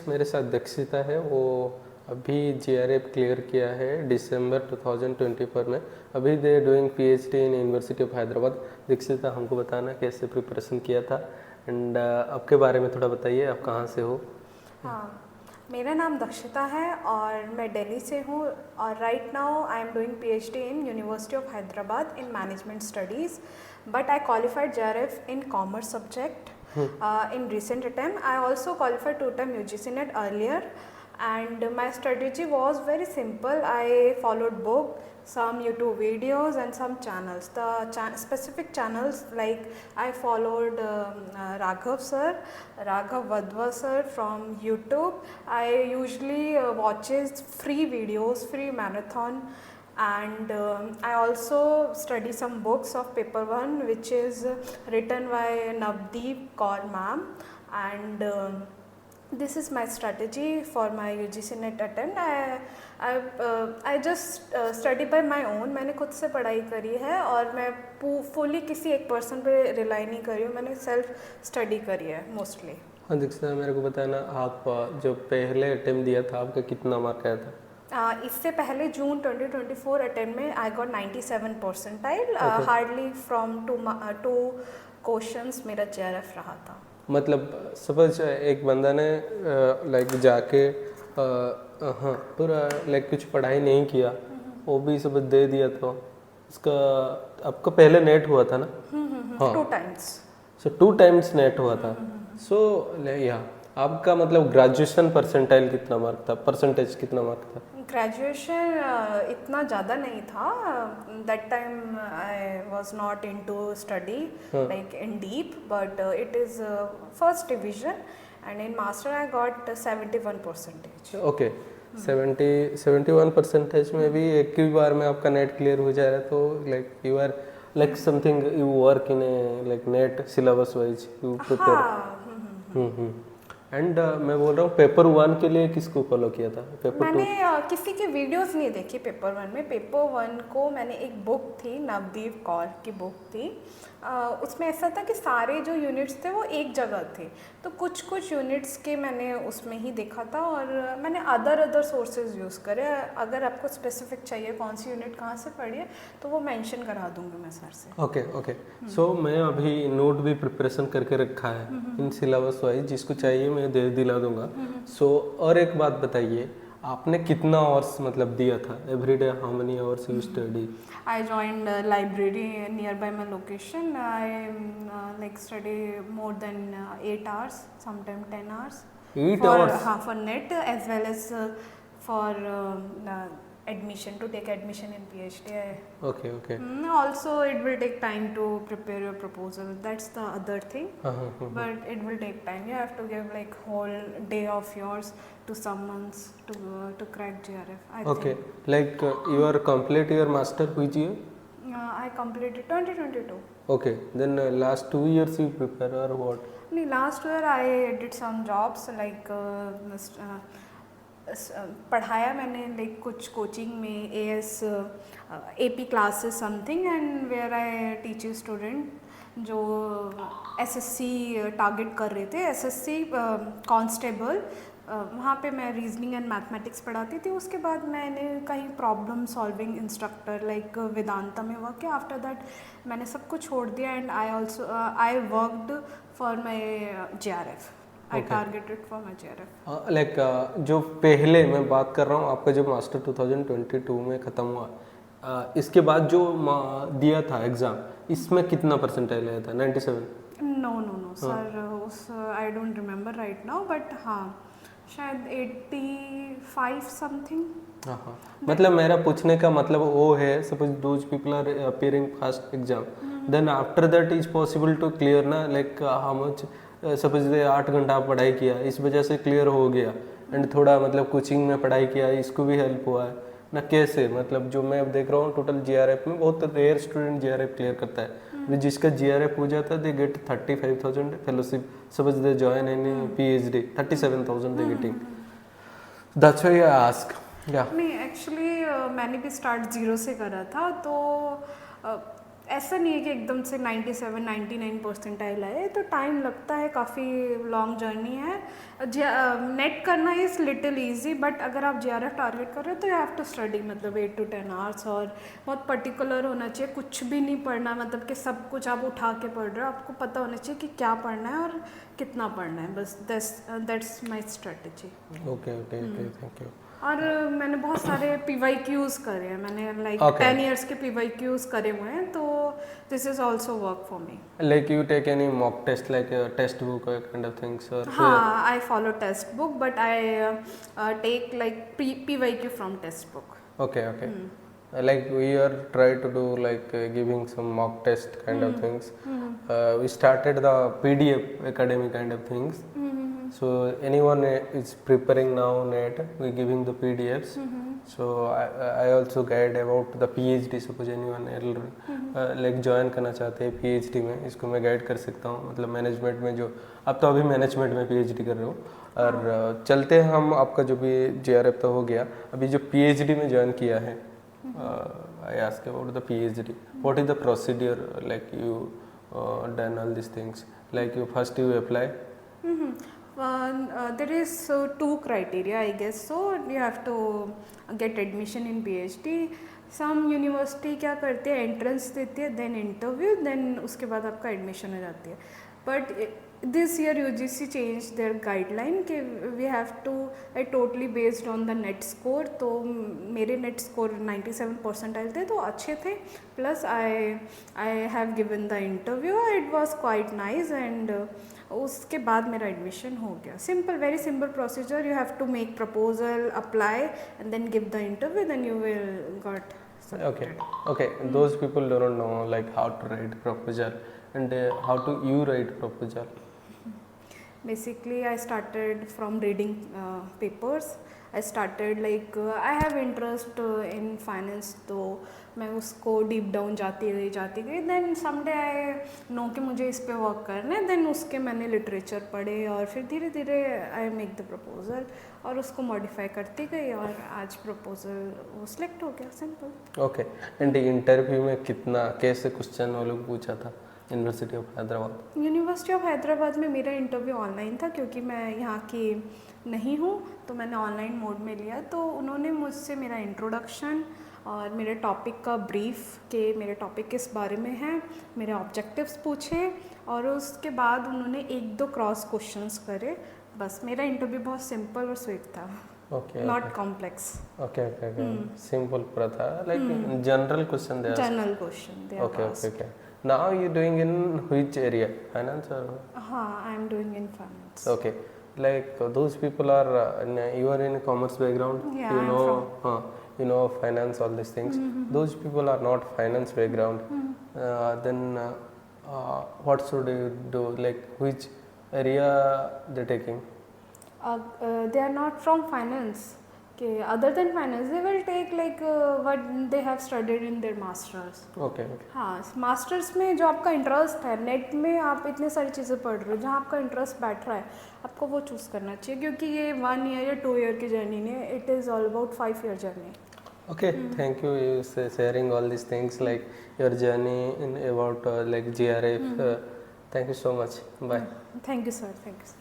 मेरे साथ दक्षिता है। वो अभी जीआरएफ क्लियर किया है दिसंबर 2024 में। अभी they doing PhD in university of Hyderabad. Dakshita, हमको बताना कैसे प्रिपरेशन किया था एंड आपके बारे में थोड़ा बताइए, आप कहाँ से हो? हाँ, मेरा नाम दक्षिता है और मैं दिल्ली से हूँ और right now I am doing PhD in university of Hyderabad in management studies, but I qualified JRF in commerce subject in recent attempt. I also qualified 2 time UGC NET earlier, and my strategy was very simple. I followed book, some YouTube videos and some channels. The specific channels, like I followed Raghav Vadva sir from YouTube. I usually watches free videos, free marathon, and I also study some books of paper 1 which is written by Navdeep Kaur ma'am, and this is my strategy for my UGC NET attempt. I just study by my own. मैंने खुद से पढ़ाई करी है और मैं fully किसी एक पर्सन पे रिलाई नहीं करी हूँ, मैंने सेल्फ स्टडी करी है मोस्टली। हाँ दीक्षिता, मेरे को बताना, आप जो पहले अटेम्प्ट दिया था आपका कितना मार्क आया था? इससे पहले जून 2024 अटेम्प्ट में I got 97 percentile. Hardly from two questions मेरा जेआरएफ रहा था। मतलब सपोज एक बंदा ने लाइक जाके हाँ पूरा लाइक कुछ पढ़ाई नहीं किया, वो भी सपोज दे दिया तो उसका आपका पहले नेट हुआ था ना? हाँ, 2 times। सो 2 times नेट हुआ था। सो या आपका मतलब ग्रेजुएशन परसेंटाइल कितना मार्क था, परसेंटेज कितना मार्क था? ग्रेजुएशन इतना ज़्यादा नहीं था। That time I was not in to study like in deep, but it is first division, and in master I got 71 percentage. Okay, 71 percentage में भी एक ही बार में आपका नेट क्लियर हो जा रहा है, तो like you are like something, you work in a like net syllabus wise you prepare. And मैं बोल रहा हूँ पेपर 1 के लिए किसको फॉलो किया था? पेपर मैंने किसी की वीडियोस नहीं देखी पेपर 1 में। पेपर 1 को मैंने एक बुक थी, नवदीप कौर की बुक थी, उसमें ऐसा था कि सारे जो यूनिट्स थे वो एक जगह थे, तो कुछ कुछ यूनिट्स के मैंने उसमें ही देखा था और मैंने अदर सोर्सेज यूज़ करे। अगर आपको स्पेसिफिक चाहिए कौन सी यूनिट कहाँ से पढ़ी है तो वो मेंशन करा दूंगी मैं सर से। ओके। सो मैं अभी नोट भी प्रिपरेशन करके रखा है इन सिलेबस वाइज, जिसको चाहिए मैं दे दिला दूंगा। सो और एक बात बताइए, आपने कितना आवर्स मतलब दिया था everyday? How many hours you study? I joined a library nearby my location. I like study more than 8 hours, sometimes 10 hours. 8 hours? For net as well as for admission, to take admission in PhD. Okay. Also, it will take time to prepare your proposal. That's the other thing. But it will take time. You have to give like whole day of yours to someone's to crack GRF. Okay, like you are complete your master which year? I completed 2022. Okay, then last 2 years you prepare or what? No, last year I did some jobs like पढ़ाया मैंने like कुछ coaching में AS AP classes something, and where I teach student जो SSC target कर रहे थे, SSC constable, वहाँ पे मैं रीजनिंग एंड मैथमेटिक्स पढ़ाती थी। उसके बाद मैंने कहीं problem solving instructor like Vedanta में वर्क किया। आफ्टर दैट मैंने सब कुछ छोड़ दिया and I worked for my JRF। I targeted for my JRF. Like जो पहले मैं बात कर रहा हूँ, आपका जो मास्टर 2022 में ख़त्म हुआ, इसके बाद जो दिया था एग्ज़ाम, इसमें कितना परसेंटाइल आया था? 97? No सर, उस I don't remember right now, but हाँ शायद 85 समथिंग। हाँ, मतलब मेरा पूछने का मतलब वो है, suppose those people are appearing first exam, then after that is possible to clear ना, लाइक हाउ मच, सपोज 8 घंटा पढ़ाई किया, इस वजह से क्लियर हो गया, एंड थोड़ा मतलब कोचिंग में पढ़ाई किया, इसको भी हेल्प हुआ है ना? कैसे मतलब जो मैं अब देख रहा हूँ टोटल GRF में बहुत रेयर स्टूडेंट GRF क्लियर करता है, जिसका GRF हो जाता है they get 35,000 fellowship, suppose they join in PhD 37,000 they getting. That's why I ask. या नहीं, एक्चुअली मैंने भी स्टार्ट 0 से करा था, तो ऐसा नहीं है कि एकदम से 97 99 परसेंटाइल आए, तो टाइम लगता है, काफ़ी लॉन्ग जर्नी है। नेट करना इज़ लिटिल ईजी, बट अगर आप JRF टारगेट कर रहे हो तो यू हैव टू स्टडी मतलब 8 to 10 आवर्स, और बहुत पर्टिकुलर होना चाहिए, कुछ भी नहीं पढ़ना, मतलब कि सब कुछ आप उठा के पढ़ रहे हो, आपको पता होना चाहिए कि क्या पढ़ना है और कितना पढ़ना है, बस that's my strategy. Okay okay okay, thank you. और मैंने बहुत सारे PYQs करे हैं, मैंने लाइक Okay. 10 years के PYQs करे हुए हैं, तो this is also work for me. Like you take any mock test, like a test book or kind of things, or हाँ, I follow text book, but I take like PYQ from text book. okay okay. Like we are try to do like giving some mock test kind of things. We started the PDF academy kind of things. So anyone is preparing now net, we giving the PDFs. So I also guide about the PhD. Suppose anyone like join करना चाहते हैं PhD में, इसको मैं guide कर सकता हूँ। मतलब मैनेजमेंट में जो आप तो अभी मैनेजमेंट में PhD कर रहे हो, और चलते हैं हम, आपका जो भी JRF तो हो गया, अभी जो PhD में ज्वाइन किया है, I ask about the PhD. What is the procedure, like you done all these things? Like you first you apply. There is 2 criteria, I guess. So you have to get admission in PhD. Some university क्या करते हैं, entrance देती है, then interview, then उसके बाद आपका admission हो जाती है। But this year UGC change their guideline कि we have to totally based on the NET score. तो मेरे नेट स्कोर 97 परसेंटाइल थे, तो अच्छे थे, plus I have given the interview, it was quite nice, and उसके बाद मेरा एडमिशन हो गया। Simple, very simple procedure. You have to make proposal, apply, and then give the interview, then you will got Okay, okay. Those people do not know like how to write proposal, and how to you write proposal. Basically, I started from reading papers. I started like I have interest in finance, तो मैं उसको deep down जाती गई। Then someday I know कि मुझे इस पे work करना है, देन उसके मैंने लिटरेचर पढ़े, और फिर धीरे धीरे आई मेक द प्रपोजल, और उसको मॉडिफाई करती गई, और आज प्रपोजल वो सिलेक्ट हो गया। सिंपल। ओके, एंड इंटरव्यू में कितना कैसे क्वेश्चन वो लोग पूछा था university of Hyderabad? University of Hyderabad में मेरा इंटरव्यू ऑनलाइन था, क्योंकि मैं यहाँ की नहीं हूँ, तो मैंने ऑनलाइन मोड में लिया। तो उन्होंने मुझसे मेरा इंट्रोडक्शन और मेरे टॉपिक का ब्रीफ कि मेरे टॉपिक किस बारे में है, मेरे ऑब्जेक्टिव्स पूछे, और उसके बाद उन्होंने 1-2 क्रॉस क्वेश्चंस करे। बस मेरा इंटरव्यू बहुत सिंपल और स्वीट था, okay, not complex. Okay okay okay, simple पूरा था, like general question they, general question they. Okay okay okay. Now you doing in which area, finance और? हाँ, I am doing in finance. Okay, like those people are you are in a commerce background, Yeah, you I'm know, you know finance, all these things. Those people are not finance background. Then what should you do? Like which area they're taking? They are not from finance. Okay, other than finance, they will take like what they have studied in their masters. Okay, okay. हाँ, masters में जो आपका interest है, net में आप इतने सारी चीज़ें पढ़ रहे हो, जहाँ आपका इंटरेस्ट बैठ रहा है, आपको वो चूज़ करना चाहिए, क्योंकि ये 1 year या 2 year की जर्नी नहीं है, it is all about 5 year journey. Okay, thank you sharing all these things, like your journey in about like JRF. Thank you so much. Bye. Thank you sir, thank you.